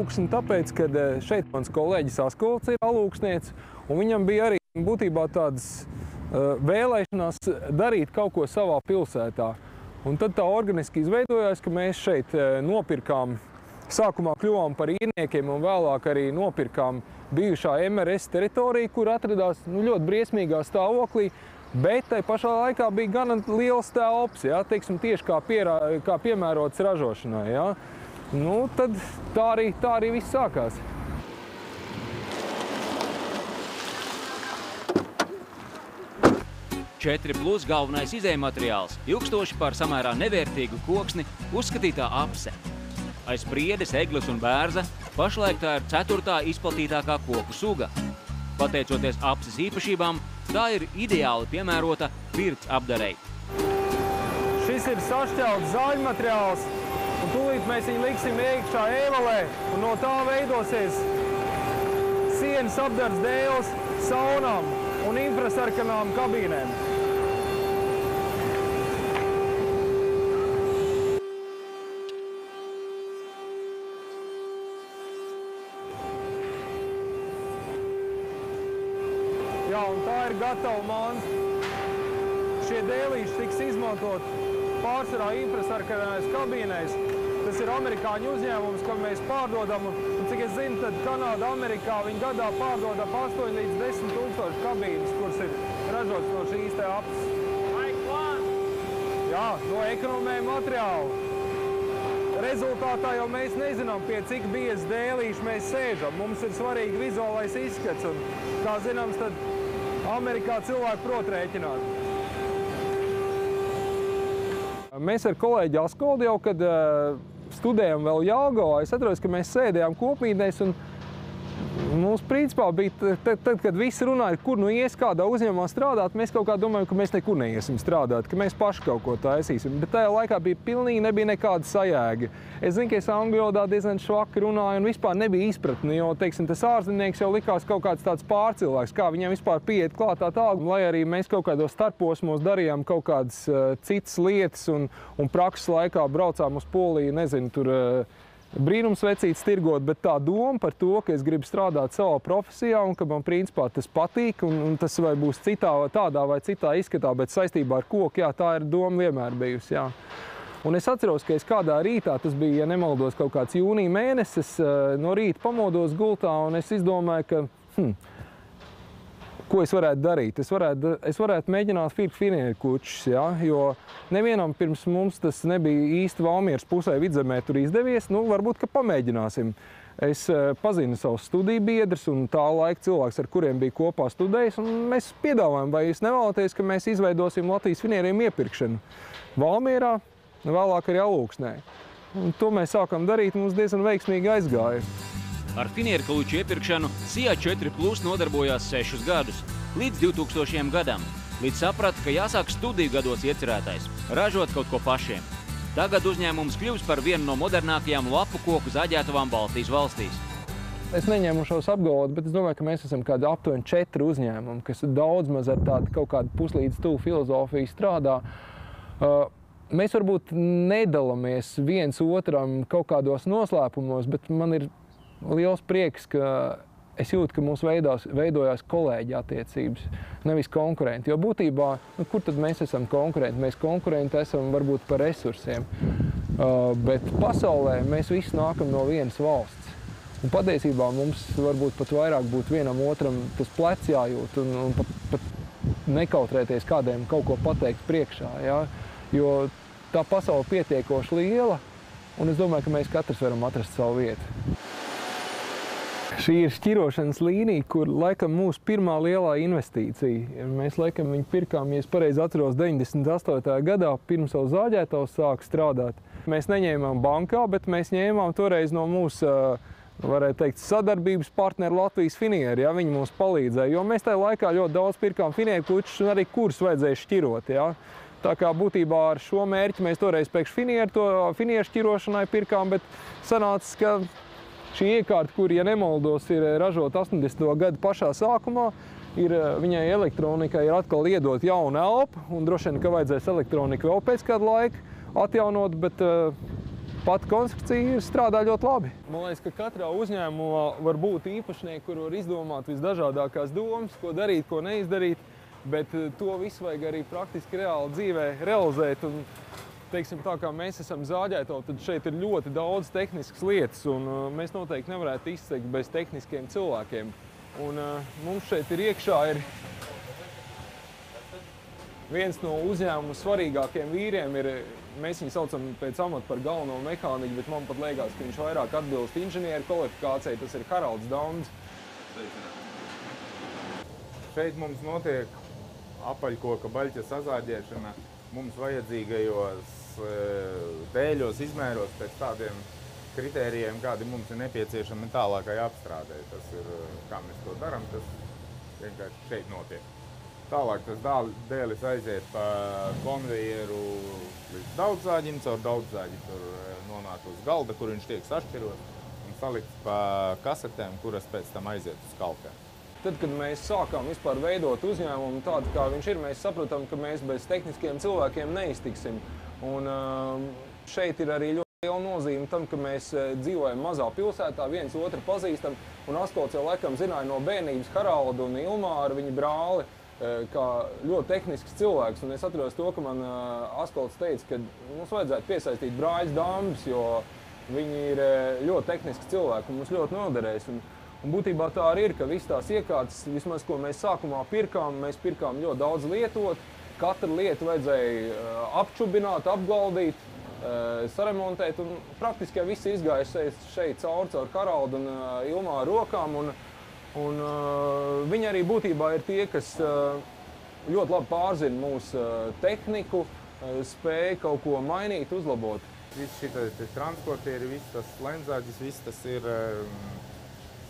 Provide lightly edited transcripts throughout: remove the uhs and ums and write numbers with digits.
alūksni, tāpēc, ka šeit mans kolēģis Askolts ir alūksnieks, un viņam bija arī būtībā tādas vēlēšanās darīt kaut ko savā pilsētā. Un tad tā organiski izveidojās, ka mēs šeit nopirkām, sākumā kļuvām par īrniekiem un vēlāk arī nopirkām bijušā MRS teritoriju, kur atradās ļoti briesmīgā stāvoklī, bet tai pašā laikā bija gana liels telps, ja, teiksim, tieši kā piemērots ražošanai. Ja. Nu, tad tā arī viss sākās. Četri plus galvenais izējmateriāls, ilgstoši par samērā nevērtīgu koksni, uzskatītā apse. Aiz priedes, egles un bērza pašlaik tā ir 4. izplatītākā koku suga. Pateicoties apses īpašībām, tā ir ideāli piemērota pirts apdarei. Šis ir sašķelts zāļmateriāls, un tūlīt mēs viņu liksim iekšā ēvalē, un no tā veidosies sienas apdars dēles saunām un infrasarkanām kabīnēm. Jā, un tā ir gatava manta. Šie dēlīši tiks izmantot pārsvarā infrasarkanās kabīnēs. Tas ir amerikāņu uzņēmums, kam mēs pārdodam. Un cik es zinu, tad Kanāda, Amerikā viņi gadā pārdod ap 8 līdz 10 tūkstoši kabīnes, kuras ir ražotas no šīs te apses. Jā, no ekonomēja materiālu. Rezultātā jau mēs nezinām, pie cik biezas dēlīši mēs sēžam. Mums ir svarīgi vizuālais izskats, un, kā zināms, tad Amerikā cilvēki prot rēķināt. Mēs ar kolēģi Askoldu jau, kad studējam vēl Jelgavā, es atceros, ka mēs sēdējām kopmītnēs, un mums principā bija, tad, kad visi runāja, kur nu ies kādā uzņēmumā strādāt, mēs kaut kā domājam, ka mēs nekur neiesim strādāt, ka mēs paši kaut ko taisīsim. Bet tajā laikā nebija nekāda sajēga. Es zinu, ka es angļu valodā diezgan švaki runāju un vispār nebija izpratni, jo, teiksim, tas ārzemnieks jau likās kaut kāds tāds pārcilvēks, kā viņam vispār pieiet klāt tā tālāk. Lai arī mēs kaut kādos starposmos darījām kaut kādas citas lietas un prakses laikā braucām uz Poliju, nezinu, tur brīnumsvecītes tirgot, bet tā doma par to, ka es gribu strādāt savā profesijā un ka man principā tas patīk un tas vai būs tādā vai citā izskatā, bet saistībā ar koku, jā, tā ir doma vienmēr bijusi, jā. Un es atceros, ka es kādā rītā, tas bija, ja nemaldos, kaut kāds jūnija mēnesis, no rīta pamodos gultā un es izdomāju, ka, ko es varētu darīt? Es varētu mēģināt firkt finieru kučus, ja? Jo nevienam pirms mums tas nebija īsti Valmieras pusē Vidzemē tur izdevies, nu varbūt, ka pamēģināsim. Es pazinu savus studiju biedrus un tā laika cilvēks, ar kuriem bija kopā studējis, un mēs piedāvājam, vai jūs nevēlaties, ka mēs izveidosim Latvijas finieriem iepirkšanu Valmierā, vēlāk arī Alūksnē. Un to mēs sākam darīt, mums diezgan veiksmīgi aizgāja. Ar finieru kaluču iepirkšanu SIA 4 Plus nodarbojās 6 gadus, līdz 2000. gadam, līdz saprata, ka jāsāk studiju gados iecerētais, ražot kaut ko pašiem. Tagad uzņēmums kļūst par vienu no modernākajām lapu koku zaģētavām Baltijas valstīs. Es neņēmušos apgalvot, bet es domāju, ka mēs esam kādi aptuveni 4 uzņēmumi, kas daudz maz ar tādu kaut kādu puslīdz tuvu filozofiju strādā. Mēs varbūt nedalamies viens otram kaut kādos noslēpumos, bet man ir liels prieks, ka es jūtu, ka mums veidojās kolēģi attiecības, nevis konkurenti. Jo būtībā, kur tad mēs esam konkurenti? Mēs konkurenti esam varbūt par resursiem, bet pasaulē mēs visi nākam no vienas valsts. Un patiesībā mums varbūt pat vairāk būtu vienam otram tas plec jājūt un pat nekautrēties kādiem kaut ko pateikt priekšā. Ja? Jo tā pasaule pietiekoši liela, un es domāju, ka mēs katrs varam atrast savu vietu. Šī ir šķirošanas līnija, kur laikam mūsu pirmā lielā investīcija. Mēs laikam viņu pirkām, ja es pareizi atceros, 98. gadā, pirms savu zāģētavu sāku strādāt. Mēs neņēmām bankā, bet mēs ņēmām toreiz no mūsu, varētu teikt, sadarbības partneri Latvijas finieri. Ja? Viņi mums palīdzēja, jo mēs tajā laikā ļoti daudz pirkām finieru kučus un arī kurus vajadzēja šķirot. Ja? Tā kā būtībā ar šo mērķi mēs toreiz pēkšņi finieru šķirošanai pirkām, bet sanāca, ka šī iekārta, kur, ja nemaldos, ir ražota 80. gadu pašā sākumā, viņai elektronikai ir atkal iedot jauna elpa, un droši vien, ka vajadzēs elektroniku vēl pēc kādu laiku atjaunot, bet Pati konstrukcija strādā ļoti labi. Man liekas, ka katrā uzņēmumā var būt īpašnieki, kur var izdomāt visdažādākās domas, ko darīt, ko neizdarīt, bet to visu vajag arī praktiski reāli dzīvē realizēt. Un, teiksim, tā kā mēs esam zāģētavi, tad šeit ir ļoti daudz tehniskas lietas, un mēs noteikti nevarētu izsekt bez tehniskiem cilvēkiem. Un mums šeit iekšā ir viens no uzņēmuma svarīgākiem vīriem. Mēs viņu saucam pēc amata par galveno mehāniku, bet man pat liekas, ka viņš vairāk atbilst inženieru kvalifikācijai. Tas ir Haralds Dauns. Šeit mums notiek apaļkoka baļķa sazāģēšana mums vajadzīgajos dēļos, izmēros pēc tādiem kritērijiem, kādi mums ir nepieciešami tālākai apstrādē. Tas ir, kā mēs to darām, tas vienkārši šeit notiek. Tālāk tas dēlis aiziet pa konvejeru līdz daudzāģim, caur daudzāģi tur nonāk uz galda, kur viņš tiek sašķirots un salikts pa kasetēm, kuras pēc tam aiziet uz kalpēm. Tad, kad mēs sākām vispār veidot uzņēmumu tādu, kā viņš ir, mēs sapratām, ka mēs bez tehniskiem cilvēkiem neiztiksim. Un šeit ir arī ļoti liela nozīme tam, ka mēs dzīvojam mazā pilsētā, viens otru pazīstam, un Askolts jau laikam zināja no bērnības Haraldu un Ilmāru, viņa brāli, kā ļoti tehnisks cilvēks. Un es atceros to, ka man Askolts teica, ka mums vajadzētu piesaistīt brāļus Dambus, jo viņi ir ļoti tehniski cilvēki un mums ļoti noderēs. Un būtībā tā arī ir, ka visas tās iekārtas, vismaz ko mēs sākumā pirkām, mēs pirkām ļoti daudz lietot. Katru lietu vajadzēja apčubināt, apgaldīt, saremontēt, un praktiski viss izgāja šeit caur Haraldu un Ilmāru rokām. Un viņi arī būtībā ir tie, kas ļoti labi pārzina mūsu tehniku, spēja kaut ko mainīt, uzlabot. Viss šitais transportieri, viss tas lenzāģis, viss tas ir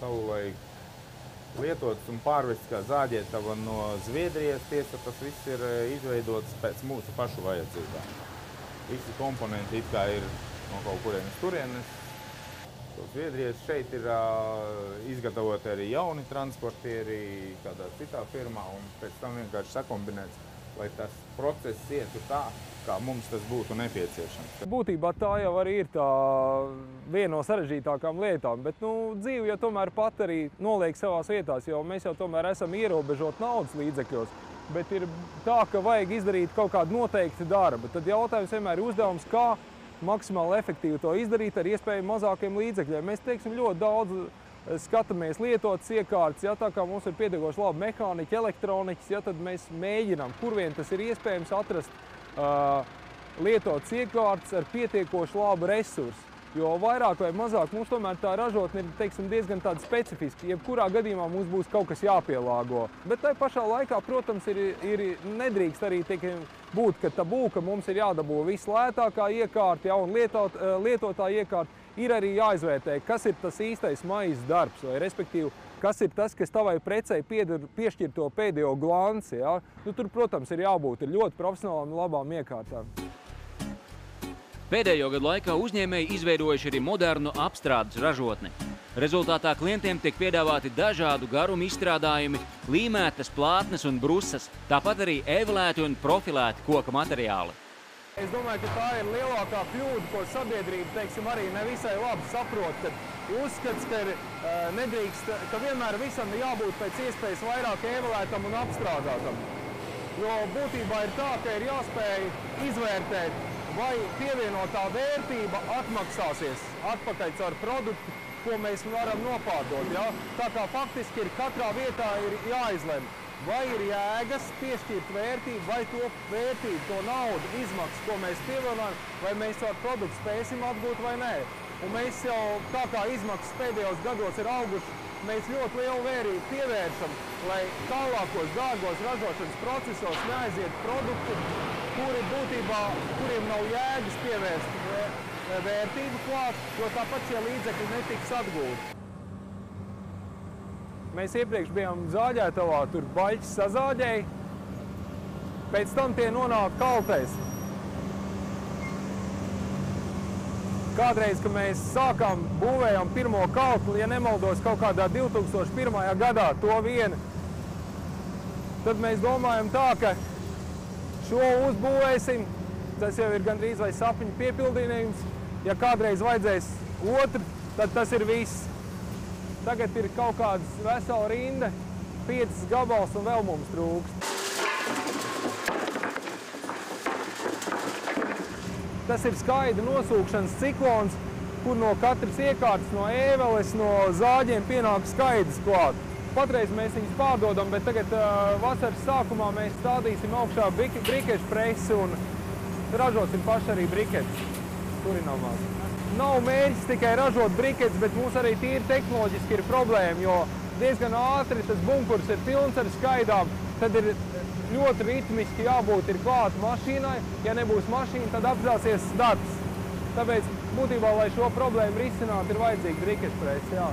savulaik lietots un pārvests kā zāģētava no Zviedrijas. Tiesa, tas viss ir izveidots pēc mūsu pašu vajadzībām. Visi komponenti it kā ir no kaut kurienes turienes. Zviedrijas šeit ir izgatavoti arī jauni transportieri kādā citā firmā, un pēc tam vienkārši sakombinēts, lai tas process ietu tā, kā mums tas būtu nepieciešams. Būtībā tā jau arī ir tā viena no sarežģītākām lietām, bet dzīve jau tomēr pat arī noliek savās vietās, jo mēs jau tomēr esam ierobežot naudas līdzekļos, bet ir tā, ka vajag izdarīt kaut kādu noteiktu darbu. Tad jautājums vienmēr ir uzdevums, kā maksimāli efektīvi to izdarīt ar iespēju mazākiem līdzekļiem. Mēs, teiksim, ļoti daudz skatāmies lietotas iekārtas, ja tā kā mums ir pietiekoši labi mehāniķi, elektroniķis, ja tad mēs mēģinām, kur vien tas ir iespējams atrast lietotas iekārtas ar pietiekoši labu resursu. Jo vairāk vai mazāk mums tomēr tā ražotne ir, teiksim, diezgan tāda specifiska. Jebkurā gadījumā mums būs kaut kas jāpielāgo. Bet tai pašā laikā, protams, nedrīkst arī būt, ka tabū, ka mums ir jādabū vislētākā iekārta, un lietotā iekārta. Ir arī jāizvērtē, kas ir tas īstais maizes darbs, vai respektīvi, kas ir tas, kas tavai precei piešķir to pēdējo glanci. Ja? Tur, protams, ir jābūt ļoti profesionālām un labām iekārtām. Pēdējo gadu laikā uzņēmēji izveidojuši arī modernu apstrādes ražotni. Rezultātā klientiem tiek piedāvāti dažādu garumu izstrādājumi, līmētas plātnes un brusas, tāpat arī evalēti un profilēti koka materiāli. Es domāju, ka tā ir lielākā kļūda, ko sabiedrība, teiksim, arī nevisai labi saprot, kad uzskats, ka nedrīkst, ka vienmēr visam jābūt pēc iespējas vairāk evalētam un apstrādātam. Jo būtībā ir tā, ka ir jāspēj izvērtēt, vai pievienotā vērtība atmaksāsies atpakaļ caur produktu, ko mēs varam nopārdot. Ja? Tā kā faktiski katrā vietā ir jāizlem, vai ir jēgas piešķirt vērtību, vai to vērtību, to naudu, izmaksas, ko mēs pievienojam, vai mēs caur produktu spēsim atgūt vai nē. Un mēs jau, tā kā izmaksas pēdējos gados ir auguši, mēs ļoti lielu vērību pievēršam, lai tālākos dārgos ražošanas procesos neaiziet produkti, kuriem nav jēgas pievērst vērtību klāt, jo tāpat šie līdzekļi netiks atgūti. Mēs iepriekš bijām zāģētavā, tur baļķis sazāģēja, pēc tam tie nonāk kaltēs. Kādreiz, kad mēs sākām būvējām pirmo kaltu, ja nemaldos kaut kādā 2001. Gadā to vienu, tad mēs domājam tā, ka šo uzbūvēsim, tas jau ir gandrīz vai sapņu piepildījums, Ja kādreiz vajadzēs otru, tad tas ir viss. Tagad ir kaut kāds vesela rinda, 5 gabals un vēl mums trūkst. Tas ir skaidra nosūkšanas ciklons, kur no katras iekārtas, no ēveles, no zāģiem pienāk skaidrs klāt. Patreiz mēs viņus pārdodam, bet tagad vasaras sākumā mēs stādīsim augšā brikešu presi un ražosim paši arī briketes kurināmās. Nav mērķis tikai ražot briketes, bet mums arī tīri tehnoloģiski ir problēma, jo diezgan ātri tas bunkurs ir pilns ar skaidām, tad ir ļoti ritmiski jābūt ir klāt mašīnai. Ja nebūs mašīna, tad apzāsies darbs. Tāpēc būtībā, lai šo problēmu risinātu, ir vajadzīga brikešu presi, jā.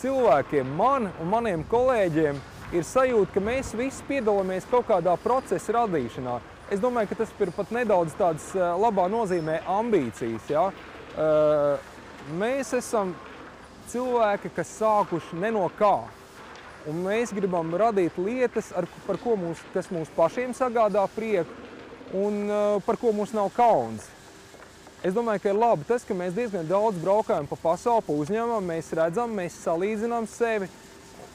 Cilvēkiem, man un maniem kolēģiem ir sajūta, ka mēs visi piedalāmies kaut kādā procesa radīšanā. Es domāju, ka tas ir pat nedaudz tādas labā nozīmē ambīcijas. Ja? Mēs esam cilvēki, kas sākuši ne no kā. Un mēs gribam radīt lietas, kas mums pašiem sagādā prieku un par ko mums nav kauns. Es domāju, ka ir labi tas, ka mēs diezgan daudz braukājam pa pasauli, pa uzņēmumam, mēs redzam, mēs salīdzinām sevi.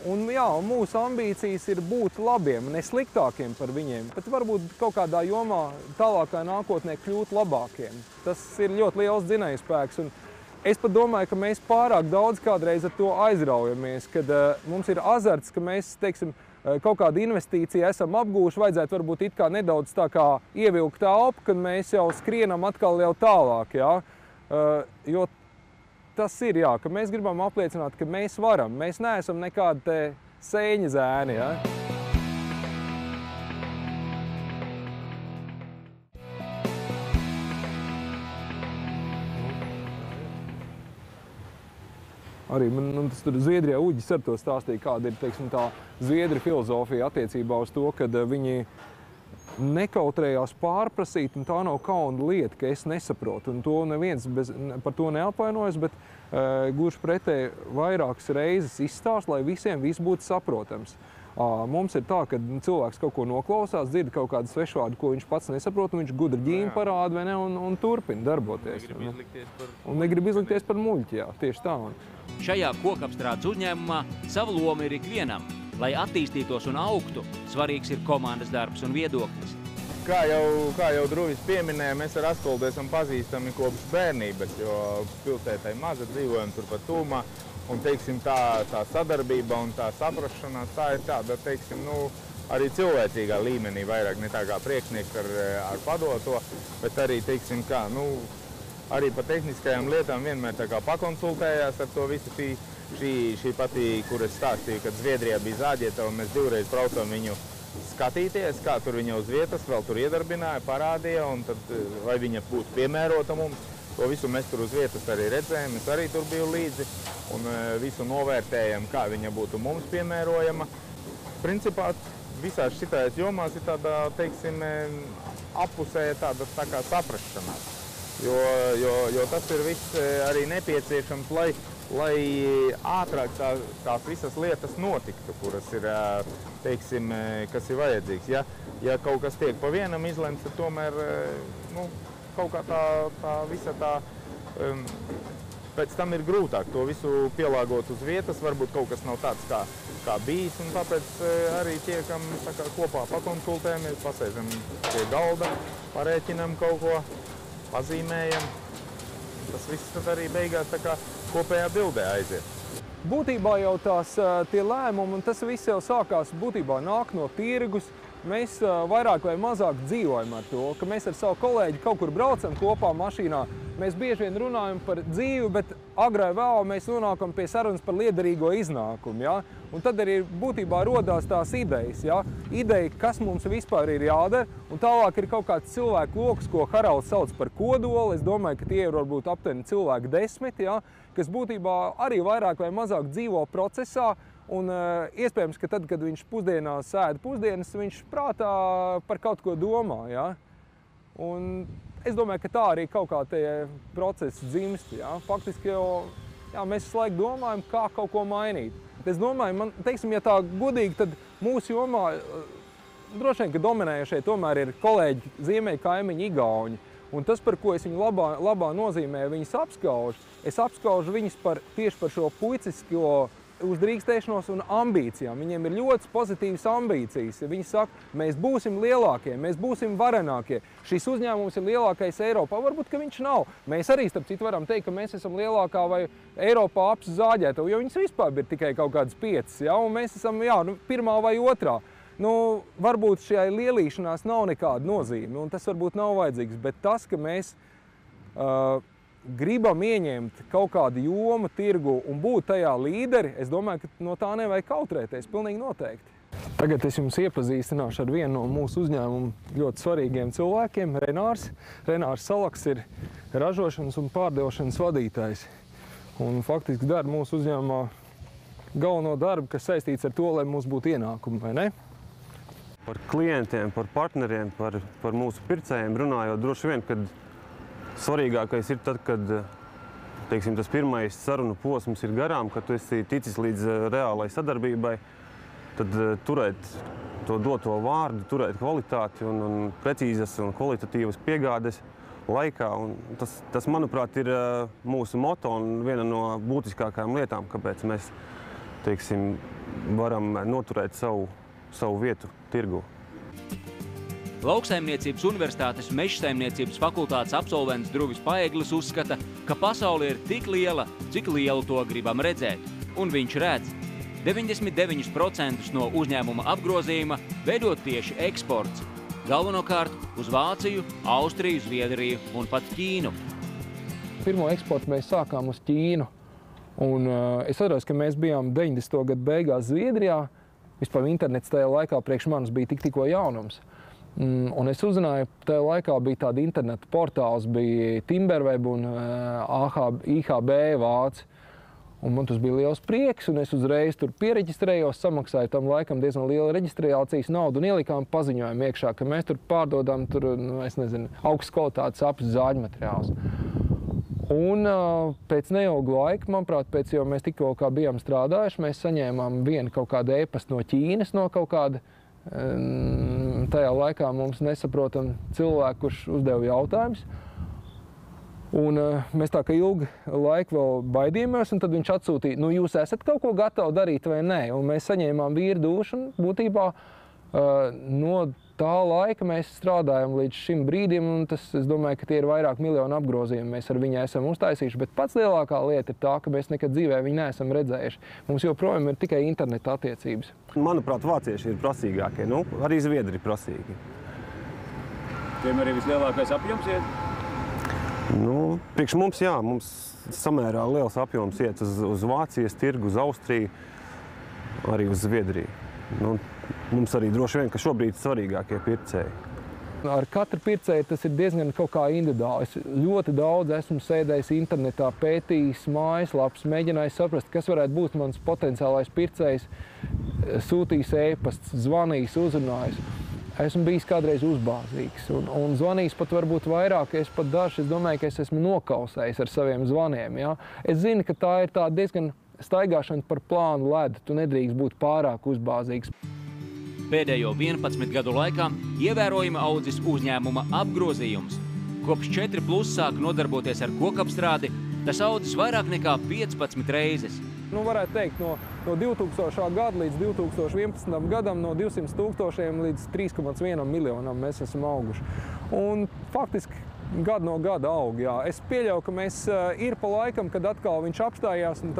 Un jā, mūsu ambīcijas ir būt labiem, ne sliktākiem par viņiem, bet varbūt kaut kādā jomā tālākā nākotnē kļūt labākiem. Tas ir ļoti liels dzinējspēks. Un es pat domāju, ka mēs pārāk daudz kādreiz ar to aizraujamies, kad mums ir azarts, ka mēs, teiksim, kaut kādu investīciju esam apgūši, vajadzētu varbūt it kā nedaudz tā kā ievilkt elpu, kad mēs jau skrienam atkal jau tālāk, jā. Jo tas ir, jā, ka mēs gribam apliecināt, ka mēs varam. Mēs neesam nekādi te sēņa zēni, jā. Arī man tas tur Zviedrijā Uģis ar to stāstīja, kāda ir, teiksim, tā zviedri filozofija attiecībā uz to, kad viņi nekautrējās pārprasīt, un tā nav kauna lieta, ka es nesaprotu. Un to neviens par to neapvainojas, bet gluži pretēji vairākas reizes izstāst, lai visiem viss būtu saprotams. Mums ir tā, ka cilvēks kaut ko noklausās, dzird kaut kādu svešvārdu, ko viņš pats nesaprot, un viņš gudri ģīmi parāda, vai ne, un turpina darboties. Negrib izlikties par muļķi, jā, tieši tā. Šajā kokapstrādes uzņēmumā savu lomu ir ikvienam. Lai attīstītos un augtu, svarīgs ir komandas darbs un viedoklis. Kā jau Druvis pieminēja, mēs ar Aspoldu esam pazīstami kopš bērnības, jo pilsētai maza dzīvojam turpat tūmā. Un, teiksim, tā sadarbība un tā saprašanās, tā ir tāda, teiksim, arī cilvēcīgā līmenī vairāk, ne tā kā priekšnieks ar padoto, bet arī, teiksim, arī par tehniskajām lietām vienmēr tā kā pakonsultējās ar to visu šī patī, kur es stāstīju, kad Zviedrijā bija zāģieta, un mēs divreiz braucam viņu skatīties, kā tur viņa uz vietas vēl tur iedarbināja, parādīja, un tad, vai viņa būtu piemērota mums. To visu mēs tur uz vietas arī redzējām, es arī tur biju līdzi un visu novērtējam, kā viņa būtu mums piemērojama. Principā visās šitās jomās ir tāda, teiksim, appusēja tāda tā kā saprašanās, jo tas ir viss arī nepieciešams, lai ātrāk tās visas lietas notiktu, kuras ir, teiksim, kas ir vajadzīgs. Ja kaut kas tiek pa vienam izlemts, tad tomēr, kaut kā pēc tam ir grūtāk to visu pielāgot uz vietas, varbūt kaut kas nav tāds, kā bijis, un tāpēc arī tiekam kopā pakonsultējamies, pasēžam pie galda, parēķinam kaut ko, pazīmējam. Tas viss tad arī beigās tā kā kopējā bildē aiziet. Būtībā jau tie lēmumi, un tas viss jau sākās, būtībā nāk no tirgus. Mēs vairāk vai mazāk dzīvojam ar to, ka mēs ar savu kolēģi kaut kur braucam kopā mašīnā. Mēs bieži vien runājam par dzīvi, bet agrai vēl mēs nonākam pie sarunas par liederīgo iznākumu. Ja? Un tad arī būtībā rodās tās idejas. Ja? Ideja, kas mums vispār ir jādara, un tālāk ir kaut kāds cilvēku lokus, ko Haralds sauc par kodolu. Es domāju, ka tie ir varbūt aptuveni cilvēki 10, ja? Kas būtībā arī vairāk vai mazāk dzīvo procesā. Un iespējams, ka tad, kad viņš pusdienās ēda pusdienas, viņš prātā par kaut ko domā. Ja? Un es domāju, ka tā arī kaut kā tie procesi dzimst. Ja? Faktiski jau mēs visu laiku domājam, kā kaut ko mainīt. Es domāju, teiksim, ja tā godīgi, tad mūsu jomā droši vien, ka dominējušie tomēr ir kolēģi ziemeļkaimiņi Igauņi. Un tas, par ko es viņu labā nozīmē, viņas apskaužu, es apskaužu viņas tieši par šo puicisko uzdrīkstēšanos un ambīcijām. Viņiem ir ļoti pozitīvas ambīcijas. Viņi saka, mēs būsim lielākie, mēs būsim varenākie. Šis uzņēmums ir lielākais Eiropā. Varbūt, ka viņš nav. Mēs arī, starp citu, varam teikt, ka mēs esam lielākā vai Eiropā apsu zāģētavu, jo viņas vispār ir tikai kaut kādas 5, ja? Un mēs esam, pirmā vai otrā. Varbūt šajā lielīšanās nav nekāda nozīme, un tas varbūt nav vajadzīgs, bet tas, ka mēs gribam ieņemt kaut kādu jomu, tirgu un būt tajā līderi, es domāju, ka no tā nevajag kautrēties, pilnīgi noteikti. Tagad es jums iepazīstināšu ar vienu no mūsu uzņēmumu ļoti svarīgiem cilvēkiem, Renārs. Renārs Salaks ir ražošanas un pārdevošanas vadītājs. Un faktiski dara mūsu uzņēmumā galveno darbu, kas saistīts ar to, lai mums būtu ienākumi, vai ne? Par klientiem, par partneriem, par mūsu pircējiem runājot, droši vien, kad svarīgākais ir tad, kad teiksim, tas pirmais sarunu posms ir garām, kad tu esi ticis līdz reālai sadarbībai, tad turēt to doto vārdu, turēt kvalitāti un precīzas un kvalitatīvas piegādes laikā. Un tas, manuprāt, ir mūsu moto un viena no būtiskākajām lietām, kāpēc mēs teiksim, varam noturēt savu vietu tirgu. Lauksaimniecības universitātes mežsaimniecības fakultātes absolvents Druvis Paeglis uzskata, ka pasaule ir tik liela, cik lielu to gribam redzēt. Un viņš redz, 99% no uzņēmuma apgrozījuma veidot tieši eksports. Galvenokārt uz Vāciju, Austriju, Zviedriju un pat Ķīnu. Pirmo eksportu mēs sākām uz Ķīnu. Un es atceros, ka mēs bijām 90. gadu beigās Zviedrijā. Vispār internets tajā laikā priekš manis bija tikko jaunums. Un es uzzināju, tajā laikā bija tāda interneta portāls, bija Timberweb un IHB Vāci. Un man tas bija liels prieks, un es uzreiz tur piereģistrējos, samaksāju tam laikam diezgan lielu reģistrācijas naudu un ielikām paziņojumu iekšā, ka mēs tur pārdodam augstas kvalitātes apsu zāģmateriālus. Un pēc neilga laika, manuprāt, jau mēs tikko kā bijām strādājuši, mēs saņēmām vienu kaut kādu e-pastu no Ķīnas, no kaut kāda tajā laikā mums nesaprotam cilvēku, kurš uzdeva jautājumus. Un mēs tā kā ilgu laiku vēl baidījāmies, un tad viņš atsūtīja, jūs esat kaut ko gatavi darīt vai nē? Un mēs saņēmām vīru dušu, un būtībā no tā laika mēs strādājam līdz šim brīdim, un es domāju, ka tie ir vairāk miljonu apgrozījumi. Mēs ar viņu esam uztaisījuši, bet pats lielākā lieta ir tā, ka mēs nekad dzīvē viņu neesam redzējuši. Mums joprojām ir tikai interneta attiecības. Manuprāt, vācieši ir prasīgākie, arī zviedri ir prasīgi. Tiem arī vislielākais apjoms iet? Priekš mums, jā, mums samērā liels apjoms iet uz Vācijas tirgu, uz Austriju, arī uz Zviedriju. Mums arī droši vien, ka šobrīd ir svarīgākie pircēji. Ar katru pircēju tas ir diezgan kaut kā individuāli. Es ļoti daudz esmu sēdējis internetā, pētījis mājaslapas, mēģinājis saprast, kas varētu būt mans potenciālais pircējs, sūtījis e-pasts, zvanījis, uzrunājis. Esmu bijis kādreiz uzbāzīgs un zvanījis pat varbūt vairāk, es domāju, ka es esmu nokausējis ar saviem zvaniem. Ja? Es zinu, ka tā ir tā diezgan staigāšana par plānu ledu, tu nedrīkst būt pārāk uzbāzīgs. Pēdējo 11 gadu laikā ievērojami audzis uzņēmuma apgrozījums. Kopš 4+ sāk nodarboties ar kokapstrādi, tas audzis vairāk nekā 15 reizes. Varētu teikt, no 2000. gada līdz 2011. gadam no 200 000 līdz 3,1 miljonam mēs esam auguši. Un faktiski gadu no gada aug, jā. Es pieļauju, ka mēs ir pa laikam, kad atkal viņš apstājās un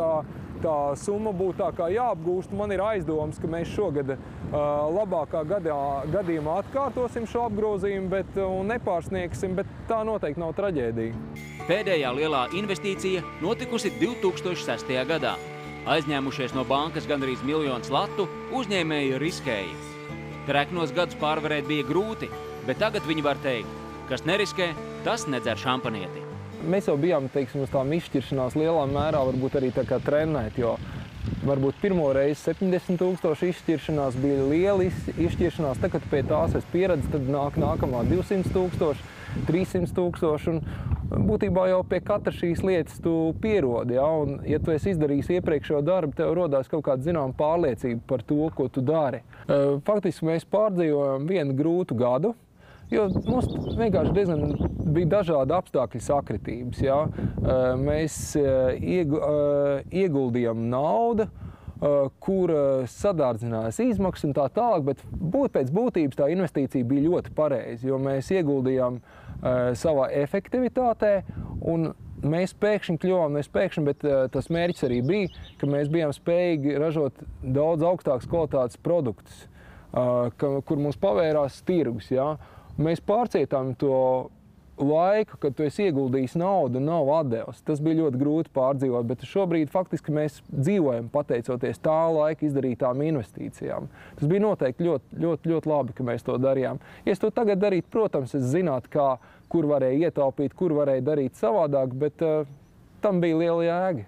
tā summa būtu tā kā jāapgūst. Man ir aizdoms, ka mēs šogad labākā gadījumā atkārtosim šo apgrozījumu un nepārsniegsim, bet tā noteikti nav traģēdija. Pēdējā lielā investīcija notikusi 2006. gadā. Aizņēmušies no bankas gandrīz 1 miljonu latu, uzņēmēji riskēja. Treknos gadus pārvarēt bija grūti, bet tagad viņi var teikt, kas neriskē, tas nedzer šampanieti. Mēs jau bijām, uz tām izšķiršanās lielā mērā varbūt arī tā kā trenēt, jo varbūt pirmo reizi 70 000 izšķiršanās bija liela izšķiršanās. Tagad pie tās es pieredzu, tad nākamā 200 000, 300 000 un būtībā jau pie katra šīs lietas tu pierodi. Ja? Un, ja tu esi izdarījis iepriekšējo darbu, tev rodās kaut kāda zināma pārliecība par to, ko tu dari. Faktiski mēs pārdzīvojam vienu grūtu gadu, jo mums vienkārši diezgan bija dažādi apstākļu sakritības. Ja? Mēs ieguldījām naudu, kur sadārdzinājās izmaksas un tā tālāk, bet pēc būtības tā investīcija bija ļoti pareiza, jo mēs ieguldījām savā efektivitātē un mēs pēkšņi kļuvām, bet tas mērķis arī bija, ka mēs bijām spējīgi ražot daudz augstākas kvalitātes produktus, kur mums pavērās tirgus. Ja? Mēs pārcietām to laiku, kad tu esi ieguldījis naudu un nav atdevis. Tas bija ļoti grūti pārdzīvot, bet šobrīd faktiski mēs dzīvojam pateicoties tā laika izdarītām investīcijām. Tas bija noteikti ļoti labi, ka mēs to darījām. Ja es to tagad darītu, protams, es zinātu, kur varēja ietaupīt, kur varēja darīt savādāk, bet tam bija liela jēga.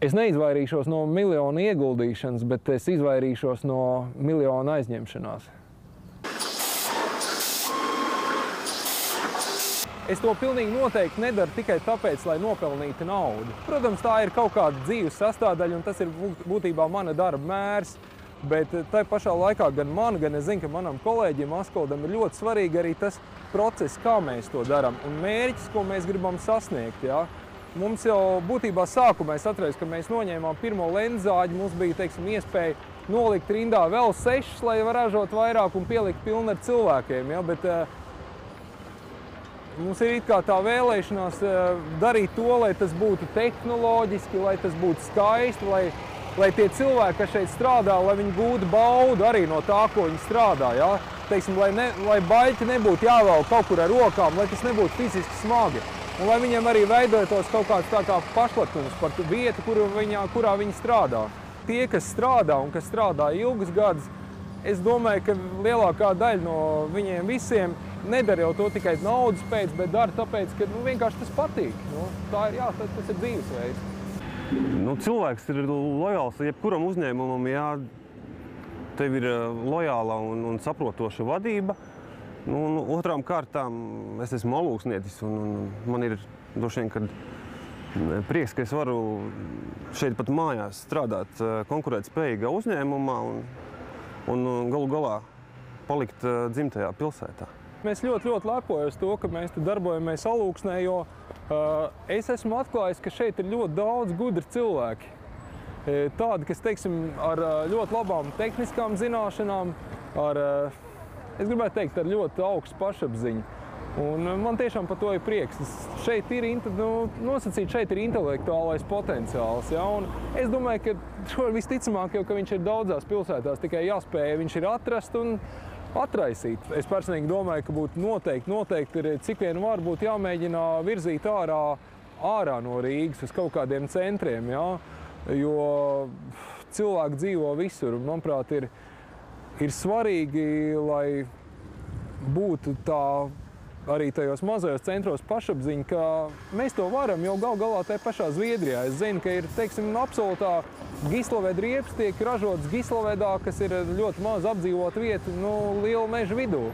Es neizvairīšos no miljonu ieguldīšanas, bet es izvairīšos no miljonu aizņemšanās. Es to pilnīgi noteikti nedaru tikai tāpēc, lai nopelnītu naudu. Protams, tā ir kaut kāda dzīves sastāvdaļa, un tas ir būtībā mana darba mērs. Bet tai pašā laikā gan man, gan es zinu, ka manam kolēģim Askoldam ir ļoti svarīgi arī tas process, kā mēs to darām, un mērķis, ko mēs gribam sasniegt. Ja? Mums jau būtībā sākumā es atceros, ka mēs noņēmām pirmo lenzāģi, mums bija, teiksim, iespēja nolikt rindā vēl 6, lai var ražot vairāk un pielikt pilni ar cilvēkiem. Ja? Bet, mums ir it kā tā vēlēšanās darīt to, lai tas būtu tehnoloģiski, lai tas būtu skaisti, lai tie cilvēki, kas šeit strādā, lai viņi gūtu baudu arī no tā, ko viņi strādā. Ja? Teiksim, lai baļķi nebūtu jāvelk kaut kur ar rokām, lai tas nebūtu fiziski smagi. Un lai viņiem arī veidotos kaut kāds tā kā pašlepnums par vietu, kurā viņi strādā. Tie, kas strādā un kas strādā ilgus gadus, es domāju, ka lielākā daļa no viņiem visiem nedara jau to tikai naudas pēc, bet dara tāpēc, ka vienkārši tas patīk. Tas ir dzīvesveids. Cilvēks ir lojāls jebkuram uzņēmumam, ja tev ir lojāla un saprotoša vadība. Otrām kārtām es esmu alūksnietis un man ir droši vien, kad prieks, ka es varu šeit pat mājās strādāt konkurētspējīgā uzņēmumā un galu galā palikt dzimtajā pilsētā. Mēs ļoti lepojos to, ka mēs te darbojamies Alūksnē, jo es esmu atklājis, ka šeit ir ļoti daudz gudri cilvēki. Tādi, kas, teiksim, ar ļoti labām tehniskām zināšanām, es gribētu teikt, ar ļoti augstu pašapziņu. Un man tiešām par to ir prieks. Šeit ir intelektuālais potenciāls. Ja? Un es domāju, ka visticamāk, ka viņš ir daudzās pilsētās, tikai jāspēj viņš ir atrast un atraisīt. Es personīgi domāju, ka būtu noteikti ir, cik vien var būt jāmēģina virzīt ārā no Rīgas uz kaut kādiem centriem. Ja? Jo cilvēki dzīvo visur. Manuprāt, ir svarīgi, lai būtu tā arī tajos mazajos centros pašapziņa, ka mēs to varam jau gal galā tajā pašā Zviedrijā. Es zinu, ka ir, teiksim, absolūtā Gislaved riepas tiek ražotas Gislavedā, kas ir ļoti maz apdzīvota vieta, liela meža vidū.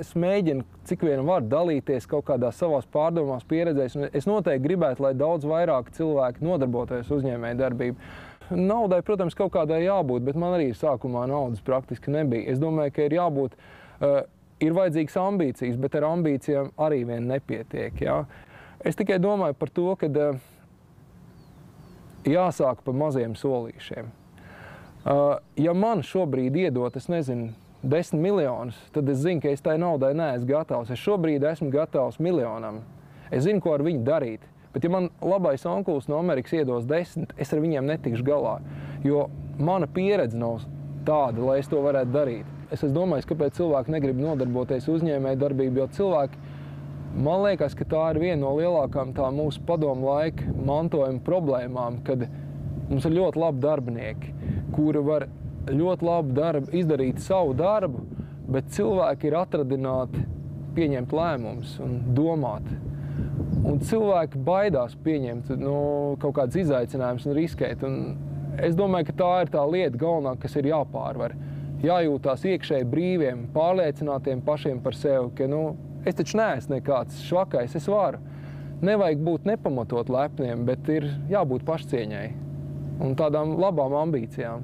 Es mēģinu, cik vien var dalīties kaut kādās savās pārdomās, pieredzēs. Es noteikti gribētu, lai daudz vairāk cilvēki nodarbotos uzņēmēju darbību. Naudai, protams, kaut kādai jābūt, bet man arī sākumā naudas praktiski nebija. Es domāju, ka ir jābūt, ir vajadzīgas ambīcijas, bet ar ambīcijām arī vien nepietiek. Ja? Es tikai domāju par to, ka jāsāk pa maziem solīšiem. Ja man šobrīd iedot, es nezinu, 10 miljonus, tad es zinu, ka es tai naudai neesmu gatavs. Es šobrīd esmu gatavs miljonam. Es zinu, ko ar viņu darīt. Bet ja man labais onkulis no Amerikas iedos 10, es ar viņiem netikšu galā. Jo mana pieredze nav tāda, lai es to varētu darīt. Es domāju, kāpēc cilvēki negrib nodarboties uzņēmēju darbību, jo cilvēki, man liekas, ka tā ir viena no lielākām tā mūsu padomu laika mantojuma problēmām, kad mums ir ļoti labi darbinieki, kuri var ļoti labi izdarīt savu darbu, bet cilvēki ir atradināti pieņemt lēmumus un domāt. Un cilvēki baidās pieņemt kaut kādus izaicinājumus un riskēt. Un es domāju, ka tā ir tā lieta galvenā, kas ir jāpārvar. Jājūtās iekšēji brīviem, pārliecinātiem pašiem par sevi, ka es taču neesmu nekāds švakais, es varu. Nevajag būt nepamatot lepniem, bet ir jābūt pašcieņai un tādām labām ambīcijām.